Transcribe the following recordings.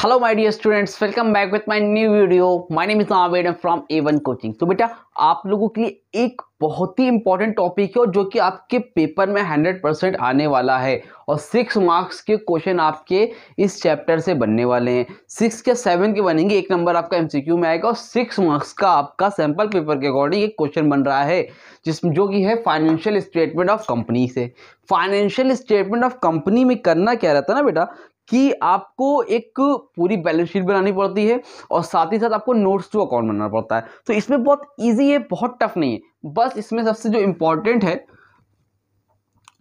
Hello my dear students, welcome back with my new video. My name is Naved from A1 coaching. तो बेटा आप लोगों के लिए एक बहुत ही इंपॉर्टेंट टॉपिक है और जो कि आपके पेपर में 100% आने वाला है और 6 मार्क्स के क्वेश्चन आपके इस चैप्टर से बनने वाले हैं। 6 के 7 के बनेंगे, 1 नंबर आपका MCQ में आएगा और 6 मार्क्स का आपका सैंपल पेपर के अकॉर्डिंग एक क्वेश्चन बन रहा है जिसमें जो कि है फाइनेंशियल स्टेटमेंट ऑफ कंपनी से। फाइनेंशियल स्टेटमेंट ऑफ कंपनी में करना क्या रहता है ना बेटा कि आपको एक पूरी बैलेंस शीट बनानी पड़ती है और साथ ही साथ आपको नोट्स टू अकाउंट बनाना पड़ता है। तो इसमें बहुत इजी है, बहुत टफ नहीं है। बस इसमें सबसे जो इंपॉर्टेंट है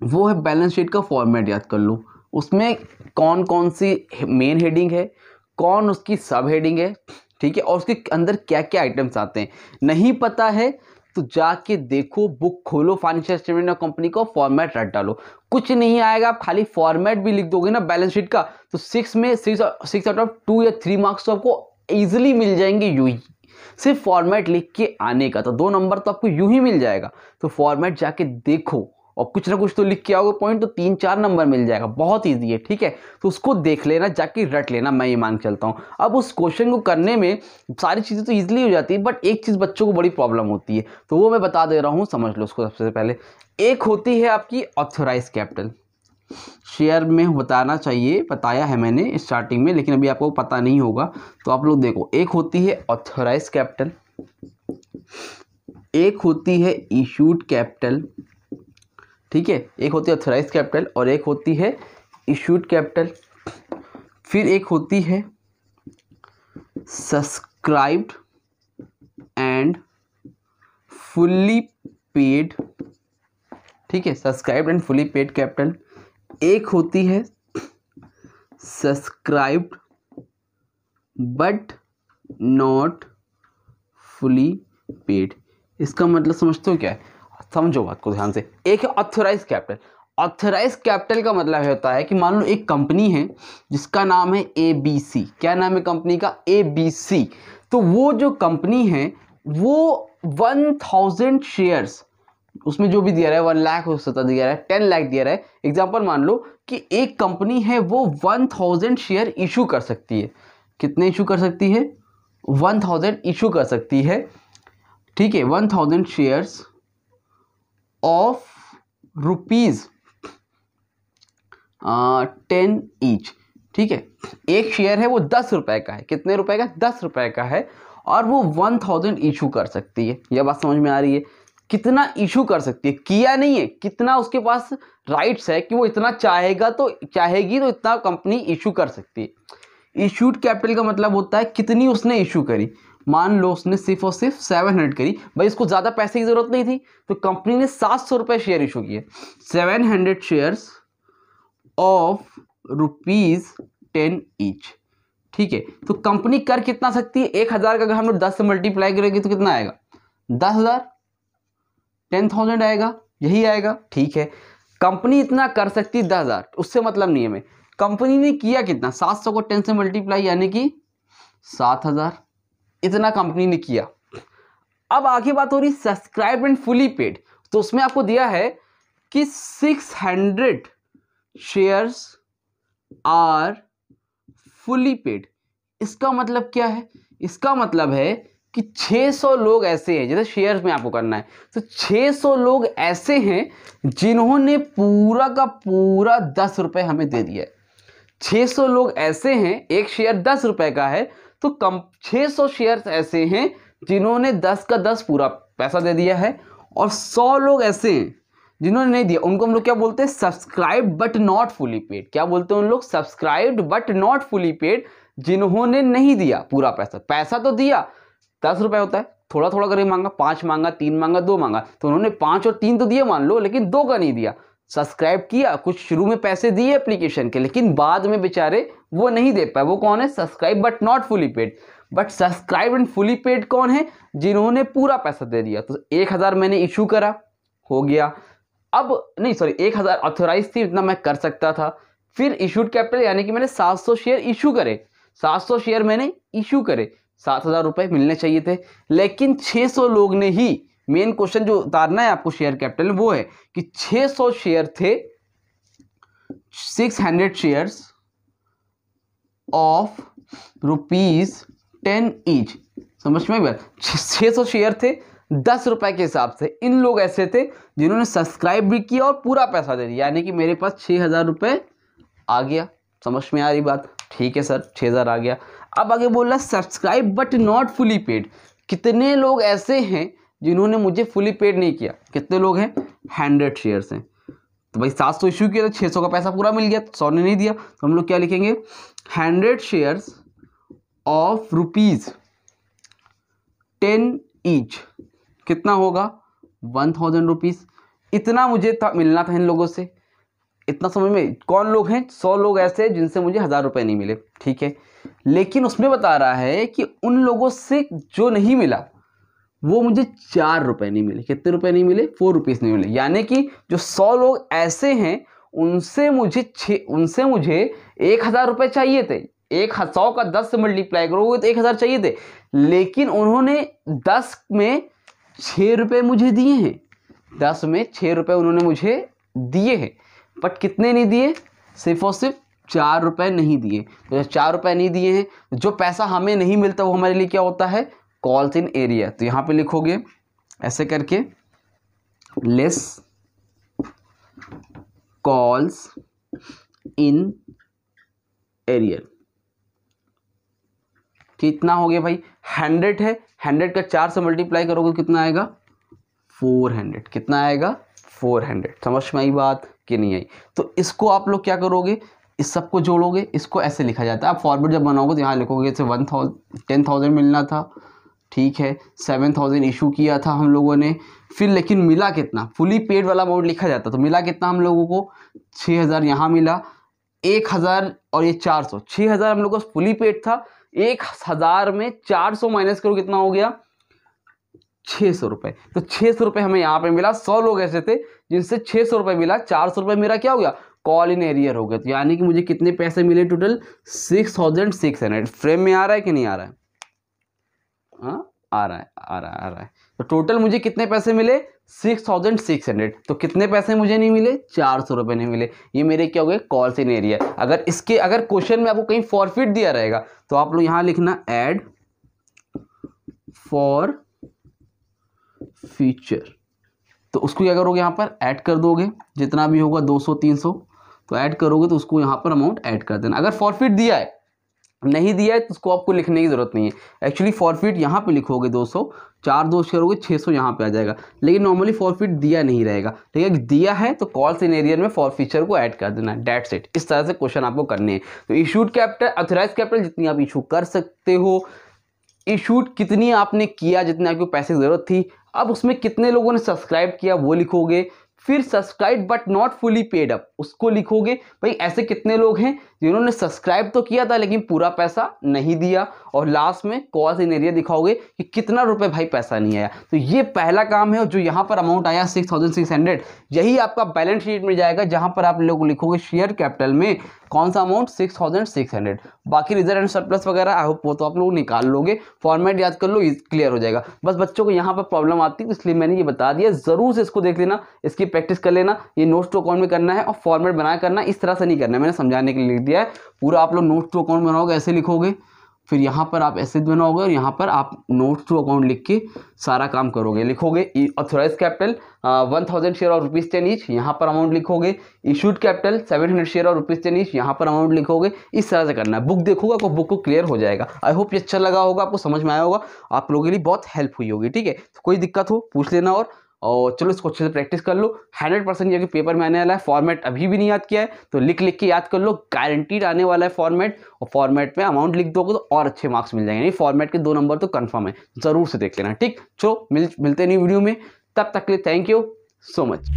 वो है बैलेंस शीट का फॉर्मेट याद कर लो। उसमें कौन कौन सी मेन हेडिंग है, कौन उसकी सब हेडिंग है, ठीक है, और उसके अंदर क्या क्या आइटम्स आते हैं। नहीं पता है तो जाके देखो, बुक खोलो, फाइनेंशियल स्टेटमेंट ऑफ कंपनी को फॉर्मेट रट डालो। कुछ नहीं आएगा, आप खाली फॉर्मेट भी लिख दोगे ना बैलेंस शीट का तो 6 में 6 आउट ऑफ 2 या 3 मार्क्स तो आपको इजीली मिल जाएंगे यूं ही, सिर्फ फॉर्मेट लिख के आने का। तो 2 नंबर तो आपको यूं ही मिल जाएगा। तो फॉर्मेट जाके देखो और कुछ ना कुछ तो लिख के आओगे पॉइंट, तो 3-4 नंबर मिल जाएगा। बहुत ईजी है, ठीक है। तो उसको देख लेना, जाके रट लेना, मैं ये मान के चलता हूँ। अब उस क्वेश्चन को करने में सारी चीज़ें तो ईजिली हो जाती है, बट एक चीज़ बच्चों को बड़ी प्रॉब्लम होती है, तो वो मैं बता दे रहा हूँ, समझ लो उसको। सबसे पहले एक होती है आपकी ऑथराइज कैपिटल। शेयर में बताया है मैंने स्टार्टिंग में, लेकिन अभी आपको पता नहीं होगा तो आप लोग देखो। एक होती है ऑथराइज कैपिटल, एक होती है इशूड कैपिटल, ठीक है। एक होती है ऑथराइज कैपिटल और एक होती है इशूड कैपिटल। फिर एक होती है सब्सक्राइब्ड एंड फुल्ली पेड, ठीक है, subscribed and fully paid capital. एक होती है subscribed but not fully paid. इसका मतलब समझते हो क्या है? समझो बात को ध्यान से। एक है ऑथराइज कैपिटल। ऑथराइज कैपिटल का मतलब होता है कि मान लो एक कंपनी है जिसका नाम है ABC। क्या नाम है कंपनी का? ABC। तो वो जो कंपनी है वो 1000 शेयर्स, उसमें जो भी दिया रहा है 1 लाख हो सकता दिया रहा है, 10 लाख दिया रहा है। एग्जांपल मान लो कि एक कंपनी है वो 1000 शेयर इशू कर सकती है। कितने इशू कर सकती है? 1000 इशू कर सकती है, ठीक है। 1000 शेयर्स ऑफ रुपीज 10 ईच, ठीक है। एक शेयर है वो 10 रुपए का है। कितने रुपए का? 10 रुपए का है और वो 1000 इशू कर सकती है। यह बात समझ में आ रही है? कितना इशू कर सकती है, किया नहीं है, कितना उसके पास राइट्स है कि वो इतना चाहेगी तो इतना कंपनी इशू कर सकती है। इशूड कैपिटल का मतलब होता है कितनी उसने इशू करी। मान लो उसने सिर्फ और सिर्फ 700 करी, भाई इसको ज़्यादा पैसे की ज़रूरत नहीं थी तो कंपनी ने 700 रुपये शेयर इशू किए। 700 शेयर्स ऑफ रुपीज 10 ईच, ठीक है। तो कंपनी कर कितना सकती है? 1000 का अगर हम लोग 10 से मल्टीप्लाई करेंगे तो कितना आएगा? 10,000, 10,000 आएगा, यही आएगा, ठीक है। कंपनी इतना कर सकती है 10,000, उससे मतलब नहीं है हमें। कंपनी ने किया कितना? 700 को 10 से मल्टीप्लाई यानी कि 7,000, इतना कंपनी ने किया। अब आगे बात हो रही सब्सक्राइब एंड फुली पेड। तो उसमें आपको दिया है कि 600 शेयर्स आर फुली पेड। इसका मतलब क्या है? इसका मतलब है कि 600 लोग ऐसे हैं, जैसे शेयर्स में आपको करना है तो 600 लोग ऐसे हैं जिन्होंने पूरा का पूरा 10 रुपए हमें दे दिया है। 600 लोग ऐसे हैं, एक शेयर 10 रुपए का है तो 600 शेयर्स ऐसे हैं जिन्होंने 10 का 10 पूरा पैसा दे दिया है और 100 लोग ऐसे हैं जिन्होंने नहीं दिया। उनको हम लोग क्या बोलते हैं? Subscribed but not fully paid. क्या बोलते हैं उन लोग? Subscribed but not fully paid, जिन्होंने नहीं दिया पूरा पैसा। पैसा तो दिया, 10 रुपए होता है, थोड़ा थोड़ा करके मांगा, 5 मांगा, 3 मांगा, 2 मांगा, तो उन्होंने 5 और 3 तो दिए मान लो, लेकिन 2 का नहीं दिया। सब्सक्राइब किया, कुछ शुरू में पैसे दिए एप्लीकेशन के, लेकिन बाद में बेचारे वो नहीं दे पाए। वो कौन है? Subscribe but not fully paid. But subscribe and fully paid कौन है? जिन्होंने पूरा पैसा दे दिया। तो 1000 मैंने इशू करा, हो गया। अब नहीं, सॉरी, 1000 ऑथोराइज थी, इतना मैं कर सकता था। फिर इशूड कैपिटल यानी कि मैंने 700 शेयर इशू करे, 700 शेयर मैंने इशू करे, 7,000 रुपए मिलने चाहिए थे, लेकिन 600 लोग ने ही। मेन क्वेश्चन जो उतारना है आपको शेयर कैपिटल वो है कि 600 शेयर थे, 600 शेयर्स ऑफ ₹10 ईच। समझ में बात, 600 शेयर थे 10 रुपए के हिसाब से। इन लोग ऐसे थे जिन्होंने सब्सक्राइब भी किया और पूरा पैसा दे दिया, यानी कि मेरे पास 6000 रुपये आ गया। समझ में आ रही बात? ठीक है सर, 6000 आ गया। अब आगे बोल रहा है subscribe but not fully paid. कितने लोग ऐसे हैं जिन्होंने मुझे फुली पेड नहीं किया? कितने लोग हैं? 100 शेयर्स हैं। तो भाई 700 इशू किया तो 600 का पैसा पूरा मिल गया, 100 ने नहीं दिया, तो हम लोग क्या लिखेंगे? 100 शेयर्स ऑफ ₹10 ईच। कितना होगा? 1000 रुपीज़। इतना मुझे मिलना था इन लोगों से। इतना समझ में? कौन लोग हैं? 100 लोग ऐसे हैं जिनसे मुझे 1000 रुपये नहीं मिले, ठीक है। लेकिन उसमें बता रहा है कि उन लोगों से जो नहीं मिला वो मुझे 4 रुपये नहीं मिले। कितने रुपए नहीं मिले? 4 रुपीज़ नहीं मिले। यानी कि जो 100 लोग ऐसे हैं उनसे मुझे 1000 रुपये चाहिए थे। 100 का 10 से मल्टीप्लाई करोगे तो 1000 चाहिए थे, लेकिन उन्होंने 10 में 6 रुपये मुझे दिए हैं। 10 में 6 रुपये उन्होंने मुझे दिए हैं, बट कितने नहीं दिए? सिर्फ और सिर्फ 4 रुपये नहीं दिए। तो 4 रुपये नहीं दिए हैं, जो पैसा हमें नहीं मिलता वो हमारे लिए क्या होता है? Calls in arrear. तो यहाँ पे लिखोगे ऐसे करके, लेस कॉल्स इन एरियर। कितना हो गया भाई? 100 है, 100 का 4 से मल्टीप्लाई करोगे कितना आएगा? 400। कितना आएगा? 400। समझ में आई बात कि नहीं आई? तो इसको आप लोग क्या करोगे? इस सबको जोड़ोगे। इसको ऐसे लिखा जाता है, आप फॉर्मूला जब बनाओगे तो यहाँ लिखोगे जैसे 10,000 मिलना था, ठीक है। 7000 इशू किया था हम लोगों ने, फिर लेकिन मिला कितना? फुली पेड वाला अमाउंट लिखा जाता, तो मिला कितना हम लोगों को? 6000 यहाँ मिला, 1000 और ये 400। 6000 हम लोगों को फुली पेड था, 1000 में 400 माइनस करो कितना हो गया? 600 रुपये। तो 600 रुपये हमें यहाँ पे मिला। 100 लोग ऐसे थे जिनसे 600 रुपये मिला, 400 रुपये मेरा क्या हो गया? कॉल इन एरियर हो गया। तो यानी कि मुझे कितने पैसे मिले टोटल? 6600। फ्रेम में आ रहा है कि नहीं आ रहा है? हाँ, आ रहा है। तो टोटल मुझे कितने पैसे मिले? 6600। तो कितने पैसे मुझे नहीं मिले? 400 रुपये नहीं मिले। ये मेरे क्या हो गए? Calls in area. अगर क्वेश्चन में आपको कहीं फॉरफिट दिया रहेगा तो आप लोग यहाँ लिखना ऐड फॉर फ्यूचर। तो उसको क्या करोगे? यहाँ पर ऐड कर दोगे, जितना भी होगा 200 300 तो ऐड करोगे, तो उसको यहाँ पर अमाउंट ऐड कर देना। अगर फॉरफिट दिया है, नहीं दिया है तो उसको आपको लिखने की जरूरत नहीं है। एक्चुअली फॉरफिट यहाँ पे लिखोगे 200, 4 2 करोगे 600 यहाँ पे आ जाएगा, लेकिन नॉर्मली फॉरफिट दिया नहीं रहेगा, ठीक है। दिया है तो कॉल्स इन एरियर में फॉर फीचर को ऐड कर देना, डेट्स इट। इस तरह से क्वेश्चन आपको करने हैं। तो इशूड कैपिटल, ऑथराइज कैपिटल जितनी आप इशू कर सकते हो, इशूड कितनी आपने किया, जितने आपको पैसे की जरूरत थी, अब उसमें कितने लोगों ने सब्सक्राइब किया वो लिखोगे, फिर subscribe but not fully paid up उसको लिखोगे। भाई ऐसे कितने लोग हैं जिन्होंने सब्सक्राइब तो किया था लेकिन पूरा पैसा नहीं दिया, और लास्ट में कॉल्स इन एरिया दिखाओगे कि कितना रुपए भाई पैसा नहीं आया। तो ये पहला काम है, और जो यहाँ पर अमाउंट आया 6600, यही आपका बैलेंस शीट में जाएगा, जहां पर आप लोग लिखोगे शेयर कैपिटल में कौन सा अमाउंट? 6600। बाकी रिजर्व एंड सरप्लस वगैरह आई होप वो तो आप लोग निकाल लोगे, फॉर्मेट याद कर लो, क्लियर हो जाएगा। बस बच्चों को यहाँ पर प्रॉब्लम आती है तो इसलिए मैंने ये बता दिया, जरूर से इसको देख लेना, इसकी प्रैक्टिस कर लेना। ये नोट्स टू अकाउंट में करना है और फॉर्मेट बना करना, इस तरह से नहीं करना है, मैंने समझाने के लिए लिख दिया है। पूरा आप लोग नोट्स टू अकाउंट बनाओगे ऐसे लिखोगे, फिर यहाँ पर आप ऐसे बनाओगे और यहाँ पर आप नोट्स टू अकाउंट लिख के सारा काम करोगे। लिखोगे ऑथराइज कैपिटल 1000 शेयर और ₹10 ईच, यहाँ पर अमाउंट लिखोगे। इशूड कैपिटल 700 शेयर और ₹10 ईच, यहाँ पर अमाउंट लिखोगे। इस तरह से करना है। बुक देखोगे आपको बुक को क्लियर हो जाएगा। आई होप ये अच्छा लगा होगा, आपको समझ में आया होगा, आप लोगों के लिए बहुत हेल्प हुई होगी, ठीक है। तो कोई दिक्कत हो पूछ लेना, और चलो इसको अच्छे से प्रैक्टिस कर लो। 100% ये पेपर में आने वाला है। फॉर्मेट अभी भी नहीं याद किया है तो लिख लिख के याद कर लो, गारंटीड आने वाला है फॉर्मेट, और फॉर्मेट में अमाउंट लिख दोगे तो और अच्छे मार्क्स मिल जाएंगे। नहीं, फॉर्मेट के 2 नंबर तो कंफर्म है, जरूर से देख लेना, ठीक। चलो मिलते हैं न्यू वीडियो में, तब तक के लिए थैंक यू सो मच।